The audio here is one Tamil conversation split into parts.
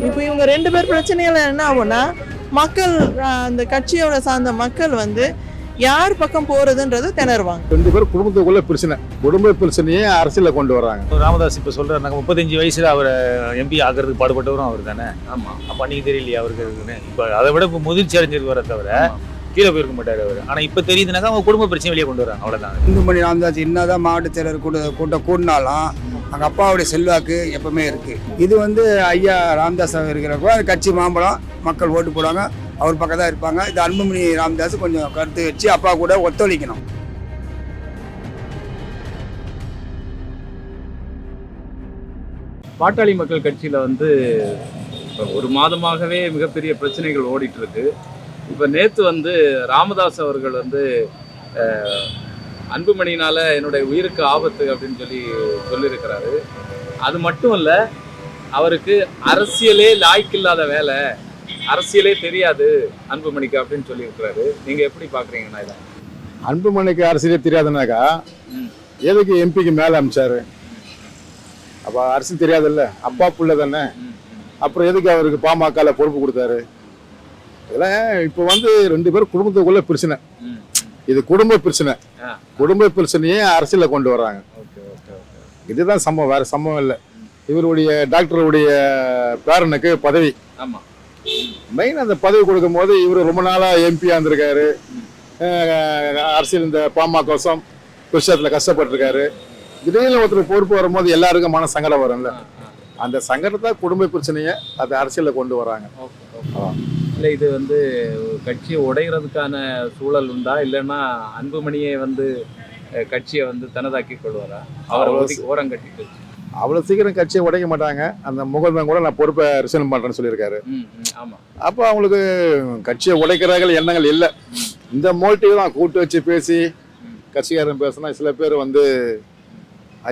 இப்போ இவங்க 2 பேர் பிரச்சனையில என்ன ஆகும்னா, மக்கள் அந்த கட்சியோட சார்ந்த மக்கள் வந்து யார் பக்கம் போறதுன்றது திணறுவாங்க. 2 பேரும் குடும்பத்துக்குள்ள பிரச்சனை. குடும்ப பிரச்சனையே அரசியல கொண்டு வர்றாங்க. ராமதாஸ் இப்போ சொல்றாரு, 35 வயசுல அவரை எம்பி ஆகிறதுக்கு பாடுபட்டவரும் அவர் தானே. ஆமா. அப்போ அன்னைக்கு தெரியலையா அவருக்கு இருக்குன்னு? இப்போ அதை விட இப்போ முதிர்ச்சி அடைஞ்சிருக்கு வர தவிர கீழே போயிருக்க மாட்டாரு அவர். ஆனா இப்போ தெரியுதுனாக்கா அவங்க குடும்ப பிரச்சனை வெளியே கொண்டு வராங்க, அவ்வளவுதான். அன்புமணி ராமதாஸ் என்னதான் மாவட்ட செயலர் கூட்டம் கூடினாலும் அங்கே அப்பாவுடைய செல்வாக்கு எப்பவுமே இருக்கு. இது வந்து ஐயா ராமதாஸ் இருக்கிறப்போ அது கட்சி மாம்பழம், மக்கள் ஓட்டு போடுவாங்க, அவர் பக்கம் தான் இருப்பாங்க. இது அன்புமணி ராமதாஸ் கொஞ்சம் கருத்து வச்சு அப்பா கூட ஒத்துழைக்கணும். பாட்டாளி மக்கள் கட்சியில் வந்து இப்போ ஒரு மாதமாகவே மிகப்பெரிய பிரச்சனைகள் ஓடிட்டு இருக்கு. இப்போ நேற்று வந்து ராமதாஸ் அவர்கள் வந்து அன்புமணியினால என்னுடைய உயிருக்கு ஆபத்து அப்படின்னு சொல்லியிருக்கிறாரு. அது மட்டும் இல்லை, அவருக்கு அரசியலே லாய்க்கில்லாத வேலை, அரசியலே தெரியாது அன்புமணிக்கு அப்படின்னு சொல்லியிருக்கிறாரு. நீங்கள் எப்படி பார்க்குறீங்கண்ணா இதை? அன்புமணிக்கு அரசியலே தெரியாதுனாக்கா எதுக்கு எம்பிக்கு மேலே அமிச்சாரு? அப்போ அரசியல் தெரியாதுல்ல, அப்பா புள்ள தானே. அப்புறம் எதுக்கு அவருக்கு பாமகல பொறுப்பு கொடுத்தாரு? இதெல்லாம் இப்போ வந்து 2 பேரும் குடும்பத்துக்குள்ள பிரச்சனை. இது குடும்ப பிரச்சனை. குடும்ப பிரச்சனையே அரசியல கொண்டு வர்றாங்க. இதுதான் சம்பவம், வேற சம்பவம் இல்லை. இவருடைய டாக்டருடைய பேரனுக்கு பதவி, மெயின் அந்த பதவி கொடுக்கும் போது இவர் ரொம்ப நாளா எம்பியா இருந்திருக்காரு. அரசியல் இந்த பாமக விஷயத்துல கஷ்டப்பட்டிருக்காரு. திடீர்னு ஒருத்தர் பொறுப்பு வரும்போது எல்லாருக்கும் மன சங்கடம் வரும்ல, அந்த சங்கடத்தை குடும்ப பிரச்சனையை அது அரசியல கொண்டு வராங்க. இல்லை, இது வந்து கட்சியை உடைகிறதுக்கான சூழல் உண்டா, இல்லைன்னா அன்புமணியை வந்து கட்சியை வந்து தனதாக்கி கொள்வாரா? அவரை ஓரம் கட்டிட்டு அவ்வளோ சீக்கிரம் கட்சியை உடைக்க மாட்டாங்க. அந்த முகர்தான் கூட நான் பொறுப்பை ரிசைன் பண்ணுறேன்னு சொல்லியிருக்காரு. ஆமாம். அப்போ அவங்களுக்கு கட்சியை உடைக்கிறார்கள் எண்ணங்கள் இல்லை. இந்த மோட்டிவ் தான் கூட்டு வச்சு பேசி கட்சிக்காரன் பேசினா சில பேர் வந்து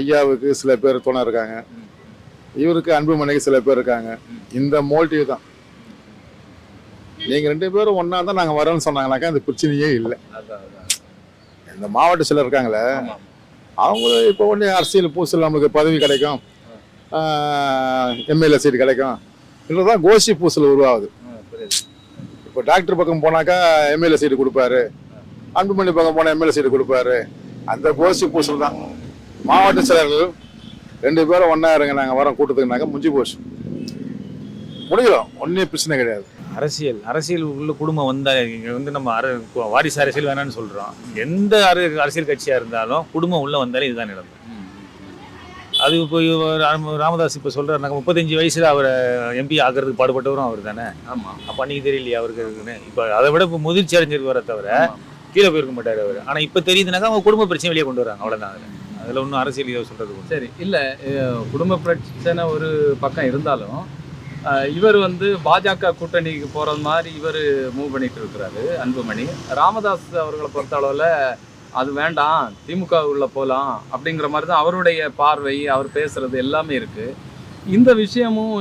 ஐயாவுக்கு சில பேர் துணை இருக்காங்க, இவருக்கு அன்புமணிக்கு சில பேர் இருக்காங்க. இந்த மோட்டிவ் தான். நீங்கள் 2 பேரும் ஒன்றா தான் நாங்கள் வரோன்னு சொன்னாங்கனாக்கா அந்த பிரச்சனையே இல்லை. இந்த மாவட்ட சிலர் இருக்காங்களே, அவங்க இப்போ ஒன்று அரசியல் பூசல் நமக்கு பதவி கிடைக்கும், எம்எல்ஏ சீட் கிடைக்கும், இல்லைதான் கோஷ்டி பூசல் உருவாகுது. இப்போ டாக்டர் பக்கம் போனாக்கா எம்எல்ஏ சீட்டு கொடுப்பாரு, அன்புமணி பக்கம் போனால் எம்எல்ஏ சீட்டு கொடுப்பாரு. அந்த கோஷ்டி பூசல் தான். மாவட்ட செயலர்கள் 2 பேரும் ஒன்றா இருங்க நாங்கள் வரோம் கூட்டத்துக்குனாக்கா முடிஞ்சு போச்சு, முடியலாம், ஒன்றும் பிரச்சனை கிடையாது. அரசியல் உள்ள குடும்பம் வந்தால் இங்கே வந்து நம்ம வாரிசு அரசியல் வேணான்னு சொல்கிறோம். எந்த அரசியல் கட்சியாக இருந்தாலும் குடும்பம் உள்ளே வந்தாலே இதுதான் நடக்கும். அது இப்போ ராமதாஸ் இப்போ சொல்கிறாரு, 35 வயசில் அவரை எம்பி ஆகிறதுக்கு பாடுபட்டவரும் அவர் தானே. ஆமாம். அப்போ அன்றைக்கி தெரியலையா அவருக்கு இருக்குன்னு? இப்போ அதை விட இப்போ முதிர்ச்சி அடைஞ்சிருக்கு வர தவிர கீழே போயிருக்க மாட்டார் அவர். ஆனால் இப்போ தெரியுதுனாக்கா அவங்க குடும்ப பிரச்சனை வெளியே கொண்டு வராங்க, அவ்வளோதான். அதில் ஒன்றும் அரசியல் இதை சொல்கிறது சரி இல்லை. குடும்ப பிரச்சனை ஒரு பக்கம் இருந்தாலும் இவர் வந்து பாஜக கூட்டணிக்கு போகிறது மாதிரி இவர் மூவ் பண்ணிட்டு இருக்கிறாரு அன்புமணி. ராமதாஸ் அவர்களை பொறுத்த அளவில் அது வேண்டாம், திமுக உள்ள போகலாம் அப்படிங்கிற மாதிரி தான் அவருடைய பார்வை, அவர் பேசுறது எல்லாமே இருக்கு. இந்த விஷயமும்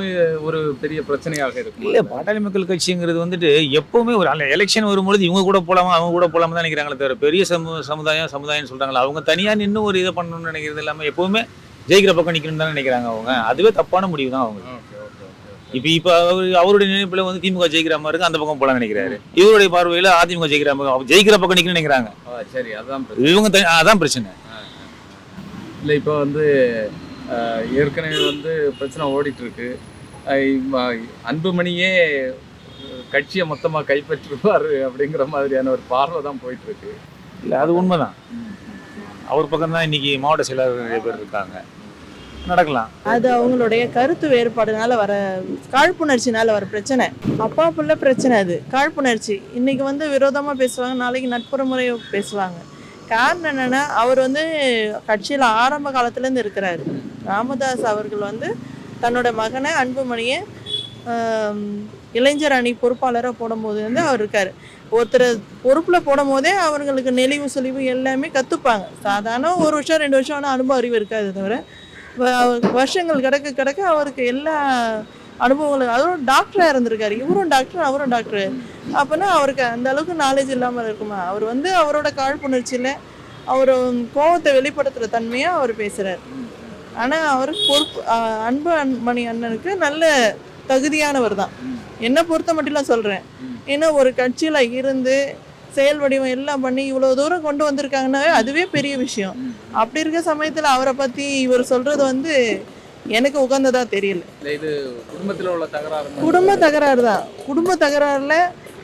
ஒரு பெரிய பிரச்சனையாக இருக்கு. இல்லை, பாட்டாளி மக்கள் கட்சிங்கிறது வந்துட்டு எப்பவுமே ஒரு எலெக்ஷன் வரும்பொழுது இவங்க கூட போகலாமா அவங்க கூட போகலாமா தான் நினைக்கிறாங்களே தவிர பெரிய சமுதாயம் சொல்கிறாங்களா, அவங்க தனியாக நின்று ஒரு இதை பண்ணணும்னு நினைக்கிறது எல்லாமே எப்பவுமே ஜெயிக்கிற பக்கம் நிற்கணும்னு தானே நினைக்கிறாங்க அவங்க. அதுவே தப்பான முடிவு தான் அவங்க. இப்போ அவருடைய நினைப்புல வந்து திமுக ஜெயிக்கிற மாதிரி இருக்கு, அந்த பக்கம் போல நினைக்கிறாரு. இவருடைய பார்வையில அதிமுக ஜெயிக்கிற பக்கம் நிற்கணும்னு நினைக்கிறாங்க. சரி, அதான் இவங்க அதான் பிரச்சனை. இல்லை, இப்போ வந்து ஏற்கனவே வந்து பிரச்சனை ஓடிட்டு இருக்கு. அன்புமணியே கட்சியை மொத்தமாக கைப்பற்றுவார் அப்படிங்கிற மாதிரியான ஒரு பார்வை தான் போயிட்டு இருக்கு. இல்லை, அது உண்மைதான். அவர் பக்கம் தான் இன்னைக்கு மாவட்ட செயலாளர் நிறைய பேர் இருக்காங்க, நடக்கலாம். அது அவங்களுடைய கருத்து வேறுபாடுனால வர காழ்ப்புணர்ச்சினால வர பிரச்சனை. அப்பா புள்ள பிரச்சனை, அது காழ்ப்புணர்ச்சி. இன்னைக்கு வந்து விரோதமாக பேசுவாங்க, நாளைக்கு நட்புற முறையை பேசுவாங்க. காரணம் என்னன்னா, அவர் வந்து கட்சியில் ஆரம்ப காலத்துலேருந்து இருக்கிறாரு. ராமதாஸ் அவர்கள் வந்து தன்னோட மகனை அன்புமணியை இளைஞர் அணி பொறுப்பாளராக போடும்போது வந்து அவர் இருக்கார். ஒருத்தர் பொறுப்பில் போடும் போதே அவர்களுக்கு நெளிவு சுழிவு எல்லாமே கற்றுப்பாங்க. சாதாரண 1 வருஷம் 2 வருஷம் ஆனால் அனுபவ அறிவு இருக்காது தவிர வருஷங்கள் கிடக்க அவருக்கு எல்லா அனுபவங்களும். அவரும் டாக்டராக இருந்திருக்காரு, இவரும் டாக்டர் அவரும் டாக்டர். அப்போனா அவருக்கு அந்த அளவுக்கு நாலேஜ் இல்லாமல் இருக்குமா? அவர் வந்து அவரோட காழ்ப்புணர்ச்சியில் அவர் கோபத்தை வெளிப்படுத்துகிற தன்மையாக அவர் பேசுகிறார். ஆனால் அவர் பொறுப்பு அன்புமணி அண்ணனுக்கு நல்ல தகுதியானவர் தான். என்னை பொறுத்த மட்டும் நான் சொல்கிறேன். ஏன்னா ஒரு கட்சியில் இருந்து செயல் வடிவம் எல்லாம் பண்ணி இவ்வளோ தூரம் கொண்டு வந்திருக்காங்கன்னா அதுவே பெரிய விஷயம். அப்படி இருக்க சமயத்தில் அவரை பற்றி இவர் சொல்கிறது வந்து எனக்கு உகந்ததா தெரியல. இது குடும்பத்தில் உள்ள தகராறு, குடும்ப தகராறு தான். குடும்ப தகராறுல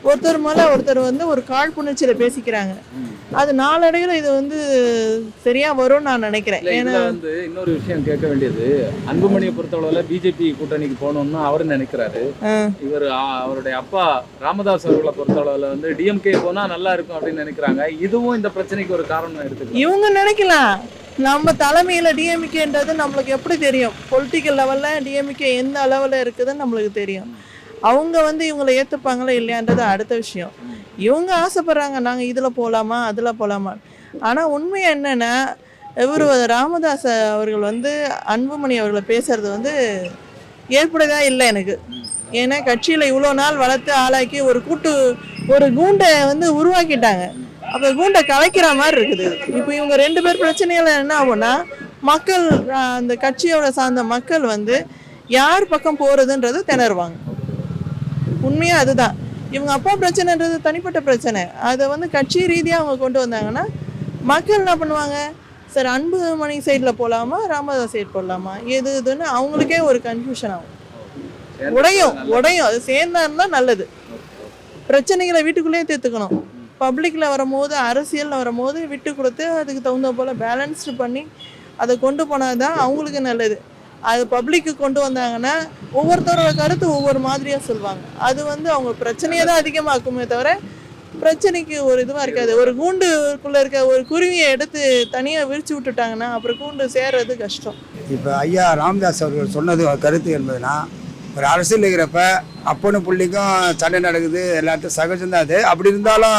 ஒருத்தர் மேலே ஒருத்தர் வந்து ஒரு காழ்ப்புணர்ச்சியில் பேசிக்கிறாங்க. அது நாளடைவில் இது வந்து சரியா வரும்னு நான் நினைக்கிறேன். ஏன்னா வந்து இன்னொரு விஷயம் கேட்க வேண்டியது, அன்புமணியை பொறுத்தளவுல பிஜேபி கூட்டணிக்கு போகணும்னு அவரு நினைக்கிறாரு. இவர் அவருடைய அப்பா ராமதாஸ் அவர்களை பொறுத்தளவுல வந்து டிஎம்கே போனா நல்லா இருக்கும் அப்படின்னு நினைக்கிறாங்க. இதுவும் இந்த பிரச்சனைக்கு ஒரு காரணம் எடுத்துக்கலாம். இவங்க நினைக்கலாம். நம்ம தலைமையில் டிஎம்கேன்றது நம்மளுக்கு எப்படி தெரியும்? பொலிட்டிக்கல் லெவலில் டிஎம்கே எந்த அளவில் இருக்குதுன்னு நம்மளுக்கு தெரியும். அவங்க வந்து இவங்களை ஏற்றுப்பாங்களா இல்லையான்றது அடுத்த விஷயம். இவங்க ஆசைப்படுறாங்க நாங்கள் இதில் போகலாமா அதில் போகலாமா. ஆனால் உண்மை என்னென்னா இவர் ராமதாஸ் அவர்கள் வந்து அன்புமணி அவர்களை பேசுறது வந்து ஏற்புடையதா இல்லை எனக்கு. ஏன்னா கட்சியில் இவ்வளோ நாள் வளர்த்து ஆளாக்கி ஒரு கூண்டை வந்து உருவாக்கிட்டாங்க. அப்போ கூண்டை கலைக்கிற மாதிரி இருக்குது. இப்போ இவங்க 2 பேர் பிரச்சனைகள் என்ன ஆகும்னா மக்கள் அந்த கட்சியோட சார்ந்த மக்கள் வந்து யார் பக்கம் போகிறதுன்றது திணறுவாங்க. உண்மையாக அதுதான். இவங்க அப்பா பிரச்சனைன்றது தனிப்பட்ட பிரச்சனை. அதை வந்து கட்சி ரீதியாக அவங்க கொண்டு வந்தாங்கன்னா மக்கள் என்ன பண்ணுவாங்க? சார் அன்புமணி சைடில் போகலாமா ராமதாஸ் சைடு போடலாமா இதுன்னு அவங்களுக்கே ஒரு கன்ஃபியூஷன் ஆகும். உடையும் அது சேர்ந்தாருன்னா நல்லது. பிரச்சனைகளை வீட்டுக்குள்ளேயே தீர்த்துக்கணும். பப்ளிக்கில் வரும்போது அரசியலில் வரும்போது விட்டு கொடுத்து அதுக்கு தகுந்த போல் பேலன்ஸ்டு பண்ணி அதை கொண்டு போனால் தான் அவங்களுக்கு நல்லது. அது பப்ளிக்கு கொண்டு வந்தாங்கன்னா ஒவ்வொருத்தரோட கருத்து ஒவ்வொரு மாதிரியாக சொல்லுவாங்க. அது வந்து அவங்க பிரச்சனையை தான் அதிகமாக்குமே தவிர பிரச்சனைக்கு ஒரு இதுவாக இருக்காது. ஒரு கூண்டுக்குள்ளே இருக்க ஒரு குருவியை எடுத்து தனியாக விரித்து விட்டுட்டாங்கன்னா அப்புறம் கூண்டு சேர்றது கஷ்டம். இப்போ ஐயா ராமதாஸ் அவர்கள் சொன்னது கருத்து என்பதுனா, ஒரு அரசியல் இருக்கிறப்ப அப்பனும் புள்ளிக்கும் சண்டை நடக்குது, எல்லாத்தையும் சகஜம்தான் அது. அப்படி இருந்தாலும்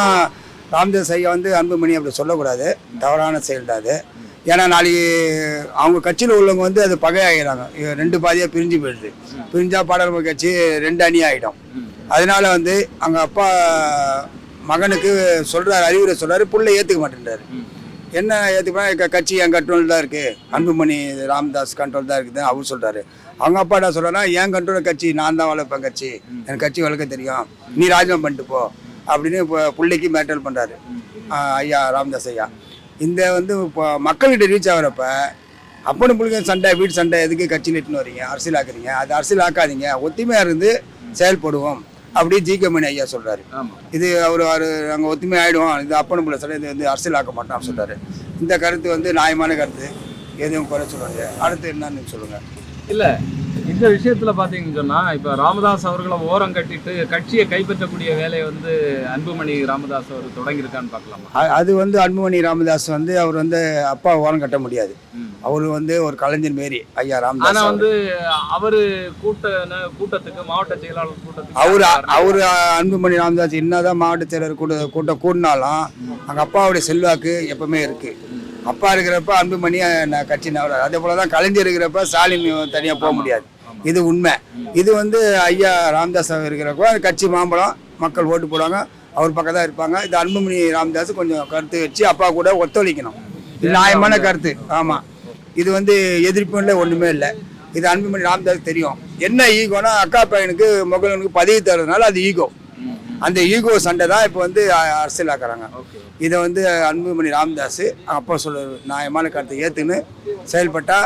ராமதாஸ் ஐயா வந்து அன்புமணி அப்படி சொல்லக்கூடாது, தவறான செயல் தான் அது. ஏன்னா நாளைக்கு அவங்க கட்சியில் உள்ளவங்க வந்து அது பகையாகிறாங்க. 2 பாதியாக பிரிஞ்சு போயிடுது. பிரிஞ்சா பாடல் கட்சி 2 அணி ஆகிடும். அதனால வந்து அவங்க அப்பா மகனுக்கு சொல்கிறார், அறிவுரை சொல்கிறாரு, புள்ளை ஏற்றுக்க மாட்டேன்றாரு. என்ன ஏற்றுக்கா? கட்சி என் கண்ட்ரோல் தான் இருக்குது, அன்புமணி ராமதாஸ் கண்ட்ரோல் தான் இருக்குதுன்னு அவர் சொல்கிறாரு. அவங்க அப்பா என்ன சொல்கிறாருன்னா, என் கண்ட்ரோல் கட்சி நான் தான் வளர்ப்பேன், கட்சி எனக்கு கட்சி வளர்க்க தெரியும், நீ ராஜினாமா பண்ணிட்டு போ அப்படின்னு இப்போ பிள்ளைக்கு மேட்டல் பண்ணுறாரு ஐயா ராமதாஸ் ஐயா. இந்த வந்து இப்போ மக்கள்கிட்ட ரீச் ஆகிறப்ப அப்பனும் பிள்ளைங்க சண்டை, வீட்டு சண்டை எதுக்கு கட்சியில் இட்டுன்னு வரீங்க, அரசியல் ஆக்குறீங்க? அது அரசியல் ஆக்காதீங்க, ஒத்துமையாக இருந்து செயல்படுவோம் அப்படி ஜி.கே. மணி ஐயா சொல்கிறாரு. இது அவர் நாங்கள் ஒத்துமை ஆகிடுவோம், இது அப்பனும் பிள்ளை சண்டை, இது வந்து அரசியல் ஆக்க மாட்டோம் சொல்கிறாரு. இந்த கருத்து வந்து நியாயமான கருத்து, எதுவும் குறை சொல்லுவாங்க. அடுத்து என்னன்னு சொல்லுங்கள். இல்லை, இந்த விஷயத்தில் பார்த்தீங்கன்னு சொன்னால் இப்போ ராமதாஸ் அவர்களை ஓரம் கட்டிட்டு கட்சியை கைப்பற்றக்கூடிய வேலையை வந்து அன்புமணி ராமதாஸ் அவர் தொடங்கியிருக்கான்னு பார்க்கலாமா? அது வந்து அன்புமணி ராமதாஸ் வந்து அவர் வந்து அப்பா ஓரம் கட்ட முடியாது. அவர் வந்து ஒரு கலைஞர் மாரி ஐயா ராமதாஸ். ஆனால் வந்து அவர் கூட்டத்துக்கு மாவட்ட செயலாளர் கூட்டத்துக்கு அவர் அன்புமணி ராமதாஸ் என்னதான் மாவட்ட செயலர் கூட்டம் கூடினாலும் அங்கே அப்பாவுடைய செல்வாக்கு எப்பவுமே இருக்கு. அப்பா இருக்கிறப்ப அன்புமணி கட்சி நவராது. அதே போல தான் கலைஞர் இருக்கிறப்ப ஸ்டாலின் தனியாக போக முடியாது. இது உண்மை. இது வந்து ஐயா ராமதாஸ் இருக்கிறப்போ கட்சி மாம்பழம், மக்கள் ஓட்டு போடுவாங்க, அவர் பக்கம் தான் இருப்பாங்க. இது அன்புமணி ராமதாஸ் கொஞ்சம் கருத்து வச்சு அப்பா கூட ஒத்துழைக்கணும். இது நியாயமான கருத்து. ஆமாம், இது வந்து எதிர்ப்புல ஒன்றுமே இல்லை. இது அன்புமணி ராமதாஸ் தெரியும். என்ன ஈகோனா, அக்கா பையனுக்கு மகளுக்கு பதவி தர்றதுனால அது ஈகோ. அந்த ஈகோ சண்டை தான் இப்போ வந்து அரசியல் ஆக்குறாங்க. இதை வந்து அன்புமணி ராமதாஸ் அப்பா சொல்ல நியாயமான கருத்தை ஏற்றுன்னு செயல்பட்டா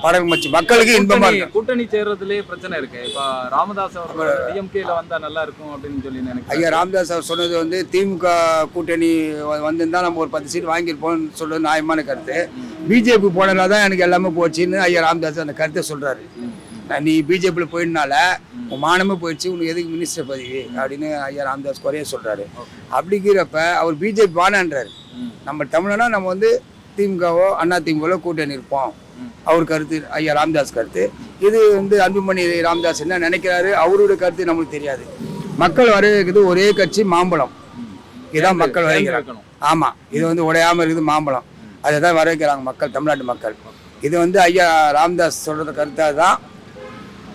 படம் வச்சு மக்களுக்கு இன்பமா இருக்கு. கூட்டணி சேர்றதுலேயே பிரச்சனை இருக்கு. இப்போ ராமதாஸ் அவர் டிஎம்கேல வந்தா நல்லா இருக்கும் அப்படின்னு சொல்லி நினைக்கிறேன். ஐயா ராமதாஸ் அவர் சொன்னது வந்து திமுக கூட்டணி வந்திருந்தா நம்ம ஒரு 10 சீட் வாங்கியிருப்போம்னு சொல்றது நியாயமான கருத்து. பிஜேபி போனதுனால தான் எனக்கு எல்லாமே போச்சுன்னு ஐயா ராமதாஸ் அந்த கருத்தை சொல்றாரு. நீ பிஜேபியில் போயிடனால உன் மானமே போயிடுச்சு, உனக்கு எதுக்கு மினிஸ்டர் பதவி அப்படின்னு ஐயா ராமதாஸ் குறைய சொல்றாரு. அப்படிங்கிறப்ப அவர் பிஜேபி வானான்றாரு. நம்ம தமிழனா நம்ம வந்து திமுகவோ அண்ணா திமுகவோ கூட்டணி இருப்போம், அவர் கருத்து ஐயா ராமதாஸ் கருத்து. இது வந்து அன்புமணி ராமதாஸ் என்ன நினைக்கிறாரு அவருடைய கருத்து நம்மளுக்கு தெரியாது. மக்கள் வரவேற்கிறது ஒரே கட்சி மாம்பழம், இதுதான் மக்கள் வரவேற்கிறாங்க. ஆமாம், இது வந்து உடையாமல் இருக்குது மாம்பழம், அதை தான் வரவேற்கிறாங்க மக்கள், தமிழ்நாட்டு மக்கள். இது வந்து ஐயா ராமதாஸ் சொல்கிற கருத்தாக தான்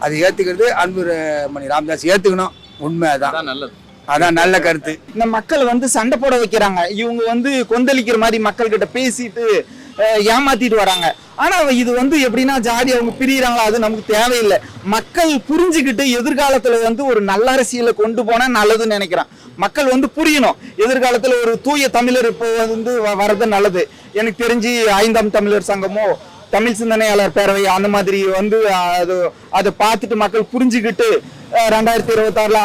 அதை ஏற்றுக்கிறது அன்புமணி ராமதாஸ் ஏற்றுக்கணும். உண்மை அதான் நல்லது, அதான் நல்ல கருத்து. இந்த மக்கள் வந்து சண்டை போட வைக்கிறாங்க. இவங்க வந்து கொந்தளிக்கிற மாதிரி மக்கள்கிட்ட பேசிட்டு ஏமாத்திட்டு வராங்க. ஆனா இது வந்து எப்படின்னா ஜாதி அவங்க பிரியிறாங்களா, அது நமக்கு தேவையில்லை. மக்கள் புரிஞ்சுக்கிட்டு எதிர்காலத்துல வந்து ஒரு நல்ல அரசியலை கொண்டு போனா நல்லதுன்னு நினைக்கிறேன். மக்கள் வந்து புரியணும். எதிர்காலத்துல ஒரு தூய தமிழர் இப்போ வந்து வர்றது நல்லது. எனக்கு தெரிஞ்சு 5ஆம் தமிழர் சங்கமோ தமிழ் சிந்தனையாளர் பேரவை அந்த மாதிரி வந்து அதை பார்த்துட்டு மக்கள் புரிஞ்சுக்கிட்டு 2026ல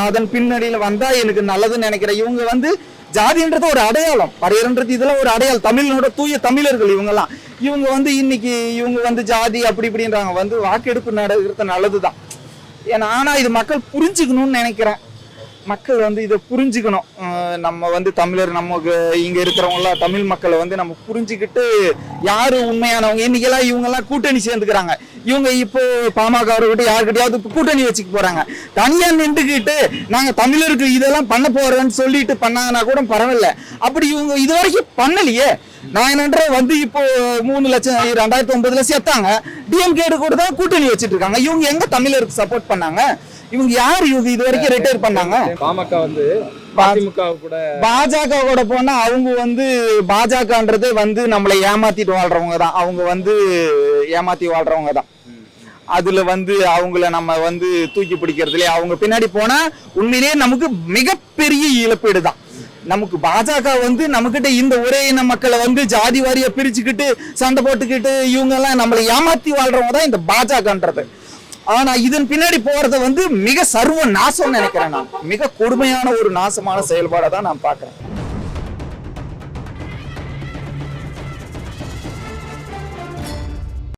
அதன் பின்னணியில வந்தா எனக்கு நல்லதுன்னு நினைக்கிறேன். இவங்க வந்து ஜாதின்றது ஒரு அடையாளம், பறையர்ன்றது இதெல்லாம் ஒரு அடையாளம். தமிழனோட தூய தமிழர்கள் இவங்கெல்லாம். இவங்க வந்து இன்னைக்கு இவங்க வந்து ஜாதி அப்படி இப்படின்றாங்க. வந்து வாக்கெடுப்பு நடக்கிறது நல்லதுதான். ஏன்னா ஆனா இது மக்கள் புரிஞ்சுக்கணும்னு நினைக்கிறேன். மக்கள் வந்து இதை புரிஞ்சுக்கணும். நம்ம வந்து தமிழர், நமக்கு இங்க இருக்கிறவங்களாம் தமிழ் மக்களை வந்து நம்ம புரிஞ்சுக்கிட்டு யாரு உண்மையானவங்க. இன்னைக்கெல்லாம் இவங்கெல்லாம் கூட்டணி சேர்ந்துக்கிறாங்க. இவங்க இப்போ பாமக அவர்கிட்ட யாருக்கிட்டையாவது கூட்டணி வச்சுக்க போறாங்க. தனியா நின்றுக்கிட்டு நாங்க தமிழருக்கு இதெல்லாம் பண்ண போறோம்னு சொல்லிட்டு பண்ணாங்கன்னா கூட பரவாயில்ல. அப்படி இவங்க இது வரைக்கும் பண்ணலையே. நான் என்னன்ற வந்து இப்போ 3 லட்சம் 2009ல சேர்த்தாங்க. டிஎம்கே கூட தான் கூட்டணி வச்சுட்டு இருக்காங்க. இவங்க எங்க தமிழருக்கு சப்போர்ட் பண்ணாங்க? இவங்க யாரு இவங்க இது வரைக்கும் ரிட்டையர் பண்ணாங்க? பாமக வந்து பாஜக கூட போனா அவங்க வந்து பாஜகன்றது வந்து நம்மளை ஏமாத்திட்டு வாழ்றவங்க தான். அவங்க வந்து ஏமாத்தி வாழ்றவங்க தான். அதுல வந்து அவங்கள நம்ம வந்து தூக்கி பிடிக்கிறதுல அவங்க பின்னாடி போனா உண்மையிலேயே நமக்கு மிகப்பெரிய இழப்பீடு தான். நமக்கு பாஜக வந்து நம்மகிட்ட இந்த ஒரே இன மக்களை வந்து ஜாதி வாரியா பிரிச்சுக்கிட்டு சண்டை போட்டுக்கிட்டு இவங்க எல்லாம் நம்மளை ஏமாத்தி வாழ்றவங்க தான் இந்த பாஜகன்றது. ஆனா இதன் பின்னாடி போறத வந்து மிக சர்வ நாசம்னு நினைக்கிறேன். நான் மிக கொடுமையான ஒரு நாசமான செயல்பாடை தான் நான் பாக்குறேன்.